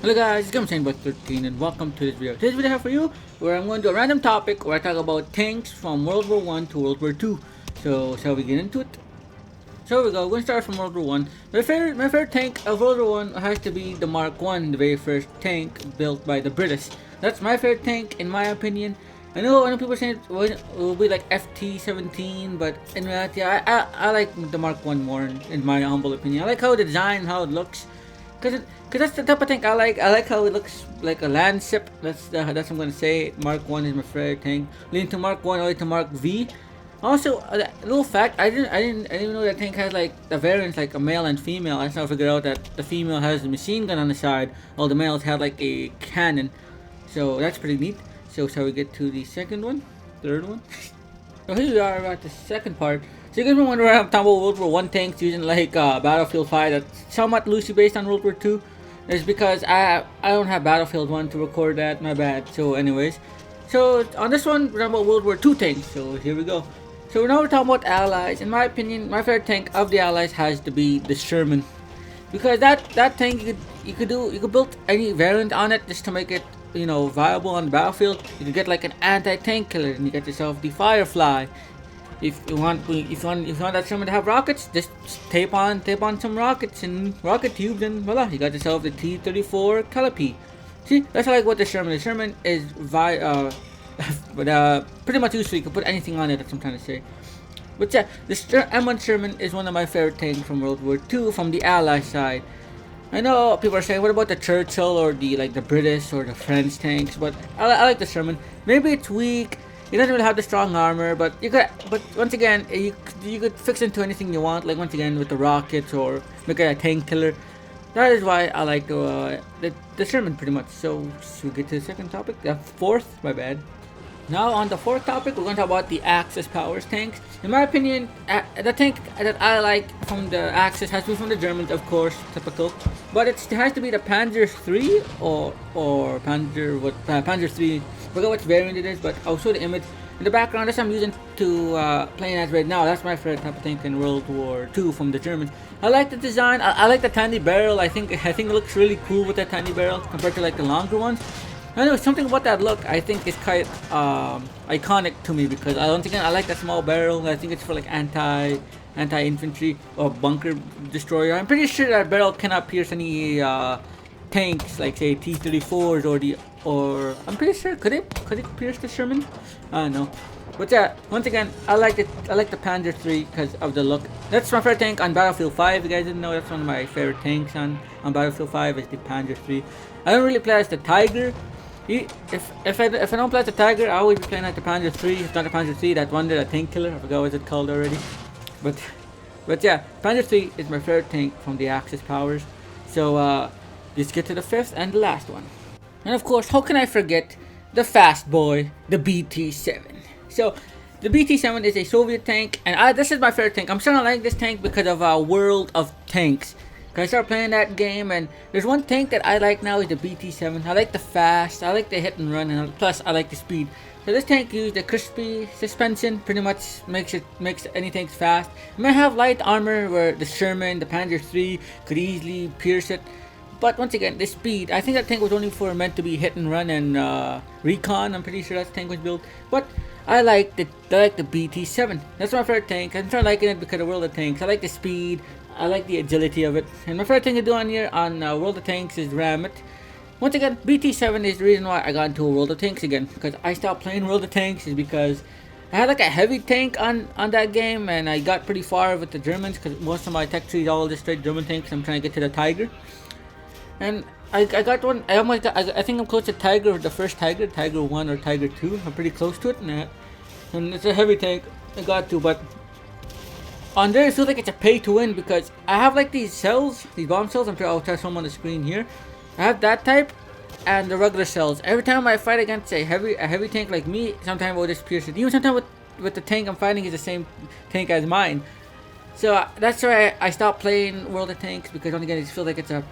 Hello guys, it's insaneboy13 and welcome to this video. Today's video I have for you where I'm going to do a random topic where I talk about tanks from World War 1 to World War 2. So shall we get into it? So here we go, we're going to start from World War 1. My favorite tank of World War 1 has to be the Mark 1, the very first tank built by the British. That's my favorite tank in my opinion. I know people saying it will be like FT-17, but in reality I like the Mark 1 more in my humble opinion. I like how the design, how it looks. Cause that's the type of thing I like. I like how it looks like a land ship. That's what I'm gonna say. Mark 1 is my favorite tank. Leading to Mark 1 all the way to Mark V. Also, a little fact, I didn't even know that tank has like the variants like a male and female. I now figured out that the female has a machine gun on the side, while the males have like a cannon. So that's pretty neat. So shall we get to the second one? Third one? So here we are at the second part. So you guys may wonder why I'm talking about World War 1 tanks using like Battlefield 5 that's somewhat loosely based on World War 2. It's because I don't have Battlefield 1 to record that, my bad. So anyways, so on this one we're talking about World War 2 tanks. So here we go. So now we're talking about Allies. In my opinion, my favorite tank of the Allies has to be the Sherman. Because that tank you could build any variant on it just to make it, you know, viable on the battlefield. You could get like an anti-tank killer and you get yourself the Firefly. If you want that Sherman to have rockets, just tape on some rockets and rocket tubes, and voila, you got yourself the T-34 Calliope. See, that's like what the Sherman is. Sherman is pretty much useful. You can put anything on it. That's what I'm trying to say. But yeah, the M1 Sherman is one of my favorite tanks from World War II from the Allied side. I know people are saying, what about the Churchill or the British or the French tanks? But I like the Sherman. Maybe it's weak. It doesn't really have the strong armor, but once again, you could fix into anything you want. Like once again with the rockets or make it a tank killer. That is why I like the Sherman pretty much. So should we get to the second topic? Fourth, my bad. Now on the fourth topic, we're going to talk about the Axis powers tanks. In my opinion, the tank that I like from the Axis has to be from the Germans, of course, typical. But it has to be the Panzer 3 or Panzer 3. I forgot which variant it is, but I'll show the image. In the background, that's what I'm using to playing as right now. That's my favorite type of tank in World War II from the Germans. I like the design. I like the tiny barrel. I think it looks really cool with that tiny barrel compared to like the longer ones. I know something about that look I think is quite iconic to me because once again I like that small barrel. I think it's for like anti-infantry or bunker destroyer. I'm pretty sure that barrel cannot pierce any tanks like say T-34s or I'm pretty sure could it pierce the Sherman? I don't know. But yeah, once again I like the Panzer 3 because of the look. That's my favorite tank on Battlefield 5. If you guys didn't know, that's one of my favorite tanks on Battlefield 5 is the Panzer 3. I don't really play as the Tiger. If I don't play as the Tiger, I always be playing like the Panzer 3. It's not the Panzer 3, that one, the tank killer. I forgot what it's called already. But yeah, Panzer 3 is my favorite tank from the Axis powers. So let's get to the fifth and the last one. And of course, how can I forget the fast boy, the BT-7? So the BT-7 is a Soviet tank, and this is my favorite tank. I'm starting to like this tank because of World of Tanks. I started playing that game, and there's one tank that I like now is the BT-7. I like the fast, I like the hit and run, and plus I like the speed. So this tank used the crispy suspension, pretty much makes any tanks fast. It may have light armor where the Sherman, the Panzer 3 could easily pierce it. But once again, the speed, I think that tank was only meant to be hit and run and recon. I'm pretty sure that tank was built. But I like the BT-7. That's my favorite tank. I'm starting liking it because of World of Tanks. I like the speed. I like the agility of it. And my favorite thing to do on here on World of Tanks is ram it. Once again, BT-7 is the reason why I got into World of Tanks again. Because I stopped playing World of Tanks is because I had like a heavy tank on that game. And I got pretty far with the Germans. Because most of my tech tree is all just straight German tanks. I'm trying to get to the Tiger. And I got one. I think I'm close to Tiger, the first Tiger 1 or Tiger 2. I'm pretty close to it. And it's a heavy tank. I got to, but on there, it feels like it's a pay to win because I have like these cells, these bomb cells. I'm sure I'll try some on the screen here. I have that type and the regular cells. Every time I fight against a heavy tank like me, sometimes I'll just pierce it. Even sometimes with the tank I'm fighting is the same tank as mine. So that's why I stopped playing World of Tanks because once again it feels like it's a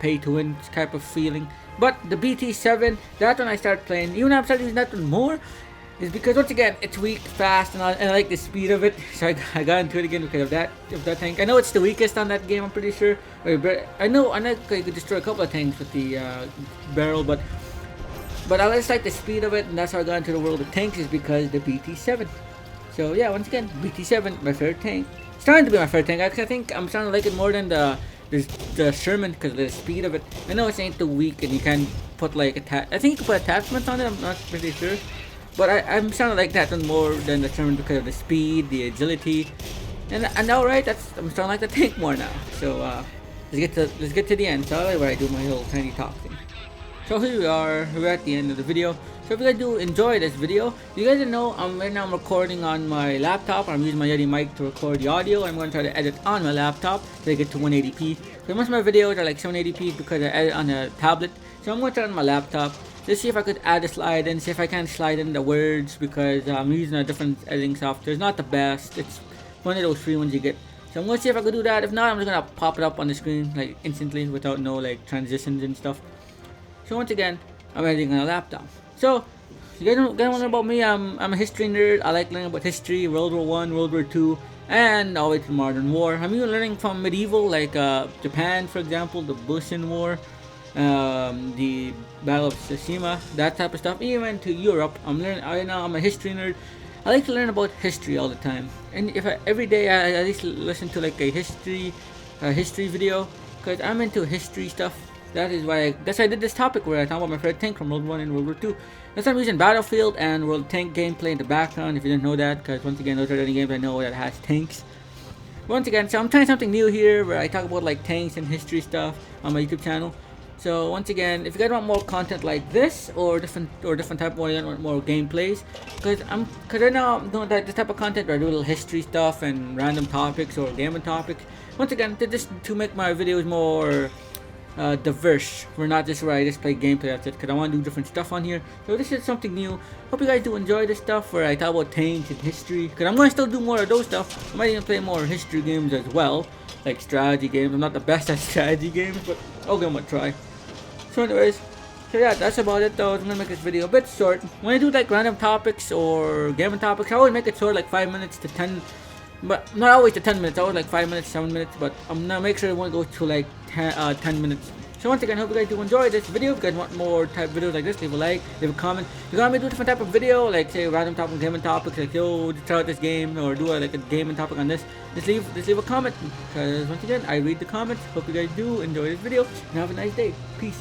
pay to win type of feeling. But the BT-7, that one I started playing. Even though I'm starting using that one more. is because once again it's weak, fast, and I like the speed of it. So I got into it again because of that tank. I know it's the weakest on that game. I'm pretty sure. I know I could destroy a couple of tanks with the barrel, but I just like the speed of it, and that's how I got into the world of tanks is because the BT7. So yeah, once again, BT7, my favorite tank. It's starting to be my favorite tank. I think I'm starting to like it more than the Sherman because of the speed of it. I know it ain't too weak, and you can put like I think you can put attachments on it. I'm not pretty sure. But I'm starting to like that one more than the Sherman because of the speed, the agility, and now right, I'm starting to like the tank more now. So let's get to the end. So where I do my little tiny talk thing. So here we are. We're at the end of the video. So if you guys do enjoy this video, you guys know right now I'm recording on my laptop. I'm using my Yeti mic to record the audio. I'm going to try to edit on my laptop to get to 180p. So most of my videos are like 780p because I edit on a tablet. So I'm going to try on my laptop. Let's see if I could add a slide and see if I can slide in the words because I'm using a different editing software. It's not the best. It's one of those free ones you get. So I'm gonna see if I could do that. If not, I'm just gonna pop it up on the screen like instantly without no like transitions and stuff. So once again, I'm editing on a laptop. So you guys want to learn about me? I'm a history nerd. I like learning about history, World War I, World War II, and all the way to modern war. I'm even learning from medieval, like Japan, for example, the Bushin War. The Battle of Tsushima, that type of stuff, even to Europe. I'm a history nerd. I like to learn about history all the time, and every day I at least listen to like a history video because I'm into history stuff. That's why I did this topic where I talk about my favorite tank from World War I and World War II. That's why I'm using Battlefield and World Tank gameplay in the background. If you didn't know that, because once again those are the only games I know that has tanks. Once again, so I'm trying something new here where I talk about like tanks and history stuff on my YouTube channel. So once again, if you guys want more content like this or different type of more, you want more gameplays, because right now I'm doing this type of content where I do little history stuff and random topics or gaming topics. Once again, to make my videos more diverse. We're not just where I just play gameplay, that's it, because I want to do different stuff on here. So this is something new. Hope you guys do enjoy this stuff where I talk about tanks and history, because I'm going to still do more of those stuff. I might even play more history games as well, like strategy games. I'm not the best at strategy games, but I'll give them a try. So anyways, so yeah, that's about it though. I'm gonna make this video a bit short. When I do like random topics or gaming topics, I always make it short, like 5 minutes to 10, but not always to 10 minutes, always like 5 minutes, 7 minutes, but I'm gonna make sure it won't go to like 10 minutes. So once again, I hope you guys do enjoy this video. If you guys want more type videos like this, leave a like, leave a comment. If you want me to do a different type of video, like say random topic, gaming topics, like yo, try out this game or do like a gaming topic on this, just leave a comment. Because once again, I read the comments. Hope you guys do enjoy this video and have a nice day. Peace.